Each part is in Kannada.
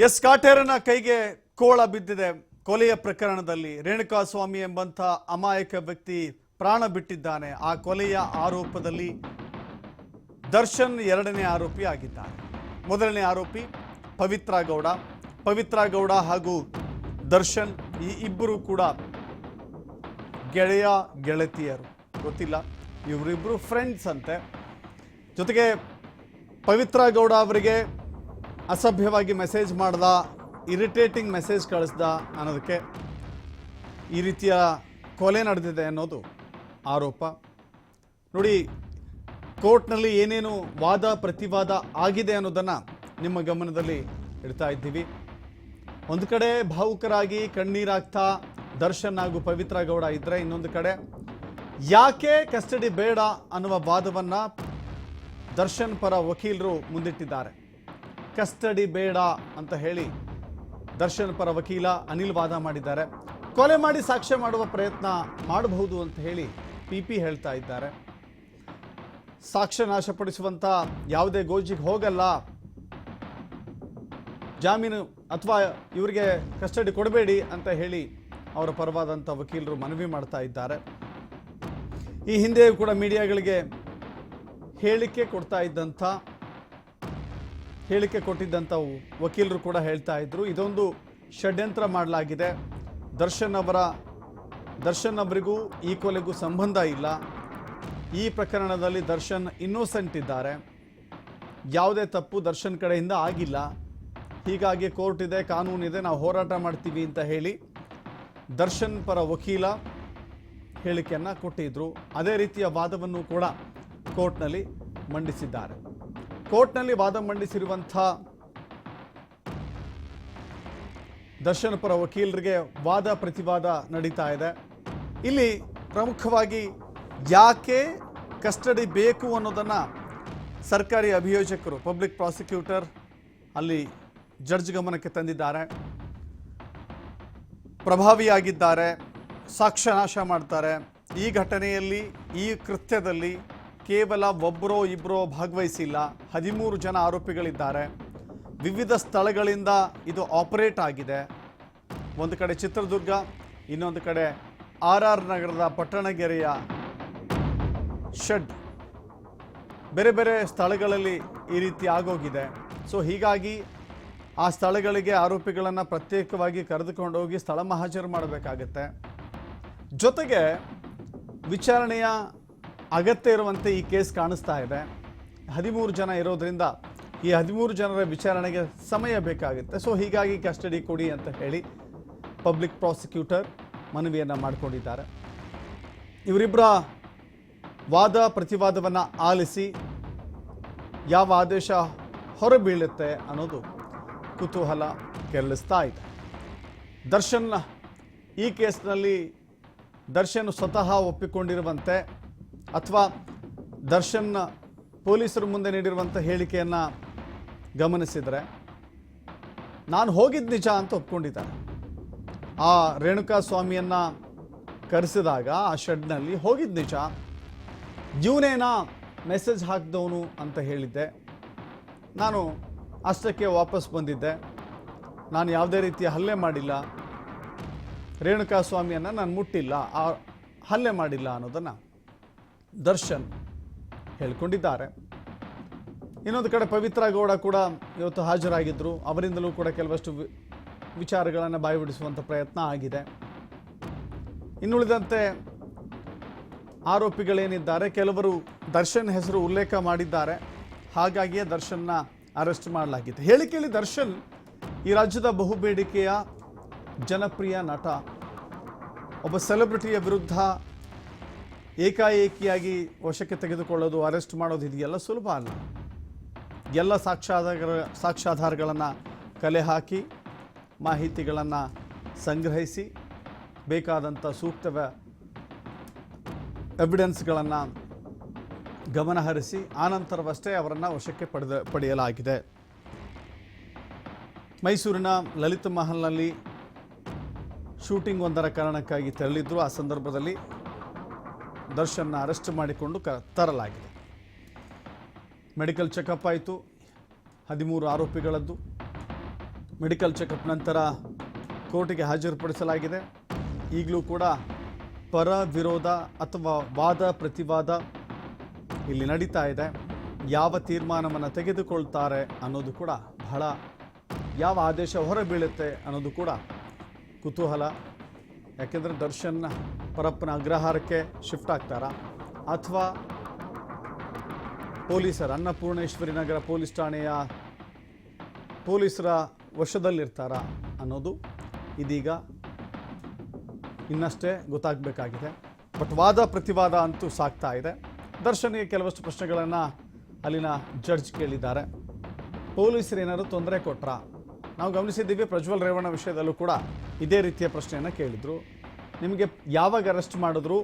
ಎಸ್ ಕಾಟೇರನ ಕೈಗೆ ಕೋಳ ಬಿದ್ದಿದೆ. ಕೊಲೆಯ ಪ್ರಕರಣದಲ್ಲಿ ರೇಣುಕಾಸ್ವಾಮಿ ಎಂಬಂತ ಅಮಾಯಕ ವ್ಯಕ್ತಿ ಪ್ರಾಣ ಬಿಟ್ಟಿದ್ದಾನೆ. ಆ ಕೊಲೆಯ ಆರೋಪದಲ್ಲಿ ದರ್ಶನ್ ಎರಡನೇ ಆರೋಪಿ ಆಗಿದ್ದಾರೆ. ಮೊದಲನೇ ಆರೋಪಿ ಪವಿತ್ರ ಗೌಡ ಹಾಗೂ ದರ್ಶನ್ ಈ ಇಬ್ಬರು ಕೂಡ ಗೆಳತಿಯರು, ಗೊತ್ತಿಲ್ಲ, ಇವರಿಬ್ಬರು ಫ್ರೆಂಡ್ಸ್ ಅಂತೆ. ಜೊತೆಗೆ ಪವಿತ್ರ ಗೌಡ ಅವರಿಗೆ ಅಸಭ್ಯವಾಗಿ ಮೆಸೇಜ್ ಮಾಡ್ದ, ಇರಿಟೇಟಿಂಗ್ ಮೆಸೇಜ್ ಕಳಿಸ್ದ ಅನ್ನೋದಕ್ಕೆ ಈ ರೀತಿಯ ಕೊಲೆ ನಡೆದಿದೆ ಅನ್ನೋದು ಆರೋಪ. ನೋಡಿ, ಕೋರ್ಟ್ನಲ್ಲಿ ಏನೇನು ವಾದ ಪ್ರತಿವಾದ ಆಗಿದೆ ಅನ್ನೋದನ್ನು ನಿಮ್ಮ ಗಮನದಲ್ಲಿ ಇಡ್ತಾ ಇದ್ದೀವಿ. ಒಂದು ಕಡೆ ಭಾವುಕರಾಗಿ ಕಣ್ಣೀರಾಗ್ತಾ ದರ್ಶನ್ ಹಾಗೂ ಪವಿತ್ರ ಗೌಡ ಇದ್ದರೆ, ಇನ್ನೊಂದು ಕಡೆ ಯಾಕೆ ಕಸ್ಟಡಿ ಬೇಡ ಅನ್ನುವ ವಾದವನ್ನು ದರ್ಶನ್ ಪರ ವಕೀಲರು ಮುಂದಿಟ್ಟಿದ್ದಾರೆ. ಕಸ್ಟಡಿ ಬೇಡ ಅಂತ ಹೇಳಿ ದರ್ಶನ್ ಪರ ವಕೀಲ ಅನಿಲ್ ವಾದ ಮಾಡಿದ್ದಾರೆ. ಕೊಲೆ ಮಾಡಿ ಸಾಕ್ಷ್ಯ ಮಾಡುವ ಪ್ರಯತ್ನ ಮಾಡಬಹುದು ಅಂತ ಹೇಳಿ ಪಿ ಹೇಳ್ತಾ ಇದ್ದಾರೆ. ಸಾಕ್ಷ್ಯ ನಾಶಪಡಿಸುವಂಥ ಯಾವುದೇ ಗೋಜಿಗೆ ಹೋಗಲ್ಲ, ಜಾಮೀನು ಅಥವಾ ಇವರಿಗೆ ಕಸ್ಟಡಿ ಕೊಡಬೇಡಿ ಅಂತ ಹೇಳಿ ಅವರ ಪರವಾದಂಥ ವಕೀಲರು ಮನವಿ ಮಾಡ್ತಾ ಇದ್ದಾರೆ. ಈ ಹಿಂದೆಯೂ ಕೂಡ ಮೀಡಿಯಾಗಳಿಗೆ ಹೇಳಿಕೆ ಕೊಟ್ಟಿದ್ದಂಥ ವಕೀಲರು ಕೂಡ ಹೇಳ್ತಾ ಇದ್ರು, ಇದೊಂದು ಷಡ್ಯಂತ್ರ ಮಾಡಲಾಗಿದೆ, ದರ್ಶನ್ ಅವರಿಗೂ ಈ ಕೊಲೆಗೂ ಸಂಬಂಧ ಇಲ್ಲ, ಈ ಪ್ರಕರಣದಲ್ಲಿ ದರ್ಶನ್ ಇನ್ನೋಸೆಂಟ್ ಇದ್ದಾರೆ, ಯಾವುದೇ ತಪ್ಪು ದರ್ಶನ್ ಕಡೆಯಿಂದ ಆಗಿಲ್ಲ, ಹೀಗಾಗಿ ಕೋರ್ಟ್ ಇದೆ, ಕಾನೂನಿದೆ, ನಾವು ಹೋರಾಟ ಮಾಡ್ತೀವಿ ಅಂತ ಹೇಳಿ ದರ್ಶನ್ ಪರ ವಕೀಲ ಹೇಳಿಕೆಯನ್ನು ಕೊಟ್ಟಿದ್ರು. ಅದೇ ರೀತಿಯ ವಾದವನ್ನು ಕೂಡ ಕೋರ್ಟ್ನಲ್ಲಿ ಮಂಡಿಸಿದ್ದಾರೆ. ಕೋರ್ಟ್ನಲ್ಲಿ ವಾದ ಮಂಡಿಸಿರುವಂಥ ದರ್ಶನ್ ಪರ ವಕೀಲರಿಗೆ ವಾದ ಪ್ರತಿವಾದ ನಡೀತಾ ಇದೆ. ಇಲ್ಲಿ ಪ್ರಮುಖವಾಗಿ ಯಾಕೆ ಕಸ್ಟಡಿ ಬೇಕು ಅನ್ನೋದನ್ನು ಸರ್ಕಾರಿ ಅಭಿಯೋಜಕರು, ಪಬ್ಲಿಕ್ ಪ್ರಾಸಿಕ್ಯೂಟರ್ ಅಲ್ಲಿ ಜಡ್ಜ್ ಗಮನಕ್ಕೆ ತಂದಿದ್ದಾರೆ. ಪ್ರಭಾವಿಯಾಗಿದ್ದಾರೆ, ಸಾಕ್ಷ್ಯ ನಾಶ ಮಾಡ್ತಾರೆ. ಈ ಘಟನೆಯಲ್ಲಿ, ಈ ಕೃತ್ಯದಲ್ಲಿ ಕೇವಲ ಒಬ್ಬರೋ ಇಬ್ಬರೋ ಭಾಗವಹಿಸಿಲ್ಲ, 13 ಜನ ಆರೋಪಿಗಳಿದ್ದಾರೆ. ವಿವಿಧ ಸ್ಥಳಗಳಿಂದ ಇದು ಆಪರೇಟ್ ಆಗಿದೆ. ಒಂದು ಕಡೆ ಚಿತ್ರದುರ್ಗ, ಇನ್ನೊಂದು ಕಡೆ RR ನಗರದ ಪಟ್ಟಣಗೆರೆಯ ಶೆಡ್, ಬೇರೆ ಬೇರೆ ಸ್ಥಳಗಳಲ್ಲಿ ಈ ರೀತಿ ಆಗೋಗಿದೆ. ಸೊ ಹೀಗಾಗಿ ಆ ಸ್ಥಳಗಳಿಗೆ ಆರೋಪಿಗಳನ್ನು ಪ್ರತ್ಯೇಕವಾಗಿ ಕರೆದುಕೊಂಡೋಗಿ ಸ್ಥಳ ಮಹಾಜರು ಮಾಡಬೇಕಾಗತ್ತೆ. ಜೊತೆಗೆ ವಿಚಾರಣೆಯ ಅಗತ್ಯ ಇರುವಂತೆ ಈ ಕೇಸ್ ಕಾಣಿಸ್ತಾ ಇದೆ. 13 ಜನ ಇರೋದ್ರಿಂದ ಈ 13 ಜನರ ವಿಚಾರಣೆಗೆ ಸಮಯ ಬೇಕಾಗುತ್ತೆ. ಸೊ ಹೀಗಾಗಿ ಕಸ್ಟಡಿ ಕೊಡಿ ಅಂತ ಹೇಳಿ ಪಬ್ಲಿಕ್ ಪ್ರಾಸಿಕ್ಯೂಟರ್ ಮನವಿಯನ್ನು ಮಾಡಿಕೊಂಡಿದ್ದಾರೆ. ಇವರಿಬ್ಬರ ವಾದ ಪ್ರತಿವಾದವನ್ನು ಆಲಿಸಿ ಯಾವ ಆದೇಶ ಹೊರಬೀಳುತ್ತೆ ಅನ್ನೋದು ಕುತೂಹಲ ಕೆರಳಿಸ್ತಾ ಇದೆ. ದರ್ಶನ್ ಈ ಕೇಸ್ನಲ್ಲಿ ದರ್ಶನ್ ಸ್ವತಃ ಒಪ್ಪಿಕೊಂಡಿರುವಂತೆ ಅಥವಾ ದರ್ಶನ್ ಪೊಲೀಸರ ಮುಂದೆ ನೀಡಿರುವಂಥ ಹೇಳಿಕೆಯನ್ನು ಗಮನಿಸಿದರೆ, ನಾನು ಹೋಗಿದ್ದು ನಿಜ ಅಂತ ಒಪ್ಕೊಂಡಿದ್ದಾರೆ. ಆ ರೇಣುಕಾಸ್ವಾಮಿಯನ್ನು ಕರೆಸಿದಾಗ ಆ ಶೆಡ್ನಲ್ಲಿ ಹೋಗಿದ್ದು ನಿಜ, ಇವನೇನಾ ಮೆಸೇಜ್ ಹಾಕಿದವನು ಅಂತ ಹೇಳಿದ್ದೆ, ನಾನು ಅಷ್ಟಕ್ಕೆ ವಾಪಸ್ ಬಂದಿದ್ದೆ, ನಾನು ಯಾವುದೇ ರೀತಿಯ ಹಲ್ಲೆ ಮಾಡಿಲ್ಲ, ರೇಣುಕಾಸ್ವಾಮಿಯನ್ನು ನಾನು ಮುಟ್ಟಿಲ್ಲ, ಆ ಹಲ್ಲೆ ಮಾಡಿಲ್ಲ ಅನ್ನೋದನ್ನು ದರ್ಶನ್ ಹೇಳ್ಕೊಂಡಿದ್ದಾರೆ. ಇನ್ನೊಂದು ಕಡೆ ಪವಿತ್ರ ಗೌಡ ಕೂಡ ಇವತ್ತು ಹಾಜರಾಗಿದ್ದರು. ಅವರಿಂದಲೂ ಕೂಡ ಕೆಲವಷ್ಟು ವಿಚಾರಗಳನ್ನು ಬಾಯ್ಬಿಡಿಸುವಂಥ ಪ್ರಯತ್ನ ಆಗಿದೆ. ಇನ್ನುಳಿದಂತೆ ಆರೋಪಿಗಳೇನಿದ್ದಾರೆ, ಕೆಲವರು ದರ್ಶನ್ ಹೆಸರು ಉಲ್ಲೇಖ ಮಾಡಿದ್ದಾರೆ, ಹಾಗಾಗಿಯೇ ದರ್ಶನ್ನ ಅರೆಸ್ಟ್ ಮಾಡಲಾಗಿದೆ. ಹೇಳಿಕೆಯಲ್ಲಿ ದರ್ಶನ್ ಈ ರಾಜ್ಯದ ಬಹುಬೇಡಿಕೆಯ ಜನಪ್ರಿಯ ನಟ, ಒಬ್ಬ ಸೆಲೆಬ್ರಿಟಿಯ ವಿರುದ್ಧ ಏಕಾಏಕಿಯಾಗಿ ವಶಕ್ಕೆ ತೆಗೆದುಕೊಳ್ಳೋದು, ಅರೆಸ್ಟ್ ಮಾಡೋದು ಇದೆಲ್ಲ ಸುಲಭ ಅಲ್ಲ. ಎಲ್ಲ ಸಾಕ್ಷ್ಯಾಧಾರಗಳನ್ನು ಕಲೆ ಹಾಕಿ, ಮಾಹಿತಿಗಳನ್ನು ಸಂಗ್ರಹಿಸಿ, ಬೇಕಾದಂಥ ಸೂಕ್ತ ಎವಿಡೆನ್ಸ್ಗಳನ್ನು ಗಮನಹರಿಸಿ ಆನಂತರವಷ್ಟೇ ಅವರನ್ನು ವಶಕ್ಕೆ ಪಡೆಯಲಾಗಿದೆ. ಮೈಸೂರಿನ ಲಲಿತ ಮಹಲ್ನಲ್ಲಿ ಶೂಟಿಂಗ್ ಒಂದರ ಕಾರಣಕ್ಕಾಗಿ ತೆರಳಿದ್ರು. ಆ ಸಂದರ್ಭದಲ್ಲಿ ದರ್ಶನ್ನ ಅರೆಸ್ಟ್ ಮಾಡಿಕೊಂಡು ತರಲಾಗಿದೆ. ಮೆಡಿಕಲ್ ಚೆಕಪ್ ಆಯಿತು 13 ಆರೋಪಿಗಳದ್ದು. ಮೆಡಿಕಲ್ ಚೆಕಪ್ ನಂತರ ಕೋರ್ಟಿಗೆ ಹಾಜರುಪಡಿಸಲಾಗಿದೆ. ಈಗಲೂ ಕೂಡ ಪರ ವಿರೋಧ ಅಥವಾ ವಾದ ಪ್ರತಿವಾದ ಇಲ್ಲಿ ನಡೀತಾ ಇದೆ. ಯಾವ ತೀರ್ಮಾನವನ್ನು ತೆಗೆದುಕೊಳ್ತಾರೆ ಅನ್ನೋದು ಕೂಡ ಬಹಳ, ಯಾವ ಆದೇಶ ಹೊರಬೀಳುತ್ತೆ ಅನ್ನೋದು ಕೂಡ ಕುತೂಹಲ. ಯಾಕೆಂದರೆ ದರ್ಶನ್ ಪರಪ್ಪನ ಅಗ್ರಹಾರಕ್ಕೆ ಶಿಫ್ಟ್ ಆಗ್ತಾರಾ ಅಥವಾ ಪೊಲೀಸರ ಅನ್ನಪೂರ್ಣೇಶ್ವರಿ ನಗರ ಪೊಲೀಸ್ ಠಾಣೆಯ ಪೊಲೀಸರ ವಶದಲ್ಲಿರ್ತಾರಾ ಅನ್ನೋದು ಇದೀಗ ಇನ್ನಷ್ಟೇ ಗೊತ್ತಾಗಬೇಕಾಗಿದೆ. ಬಟ್ ವಾದ ಪ್ರತಿವಾದ ಅಂತೂ ಸಾಗ್ತಾ ಇದೆ. ದರ್ಶನ್ಗೆ ಕೆಲವಷ್ಟು ಪ್ರಶ್ನೆಗಳನ್ನು ಅಲ್ಲಿನ ಜಡ್ಜ್ ಕೇಳಿದ್ದಾರೆ. ಪೊಲೀಸರು ಏನಾದರೂ ತೊಂದರೆ ಕೊಟ್ರಾ? ನಾವು ಗಮನಿಸಿದ್ದೀವಿ, ಪ್ರಜ್ವಲ್ ರೇವಣ್ಣ ವಿಷಯದಲ್ಲೂ ಕೂಡ ಇದೇ ರೀತಿಯ ಪ್ರಶ್ನೆಯನ್ನು ಕೇಳಿದರು. ನಿಮಗೆ ಯಾವಾಗ ಅರೆಸ್ಟ್ ಮಾಡಿದ್ರು,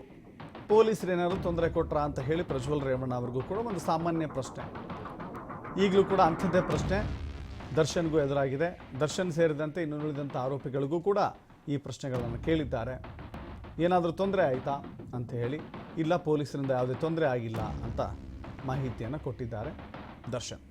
ಪೊಲೀಸರು ಏನಾದರೂ ತೊಂದರೆ ಕೊಟ್ರಾ ಅಂತ ಹೇಳಿ ಪ್ರಜ್ವಲ್ ರೇವಣ್ಣ ಅವ್ರಿಗೂ ಕೂಡ ಒಂದು ಸಾಮಾನ್ಯ ಪ್ರಶ್ನೆ. ಈಗಲೂ ಕೂಡ ಅಂಥದ್ದೇ ಪ್ರಶ್ನೆ ದರ್ಶನ್ಗೂ ಎದುರಾಗಿದೆ. ದರ್ಶನ್ ಸೇರಿದಂತೆ ಇನ್ನುಳಿದಂಥ ಆರೋಪಿಗಳಿಗೂ ಕೂಡ ಈ ಪ್ರಶ್ನೆಗಳನ್ನು ಕೇಳಿದ್ದಾರೆ. ಏನಾದರೂ ತೊಂದರೆ ಆಯಿತಾ ಅಂತ ಹೇಳಿ, ಇಲ್ಲ ಪೊಲೀಸರಿಂದ ಯಾವುದೇ ತೊಂದರೆ ಆಗಿಲ್ಲ ಅಂತ ಮಾಹಿತಿಯನ್ನು ಕೊಟ್ಟಿದ್ದಾರೆ ದರ್ಶನ್.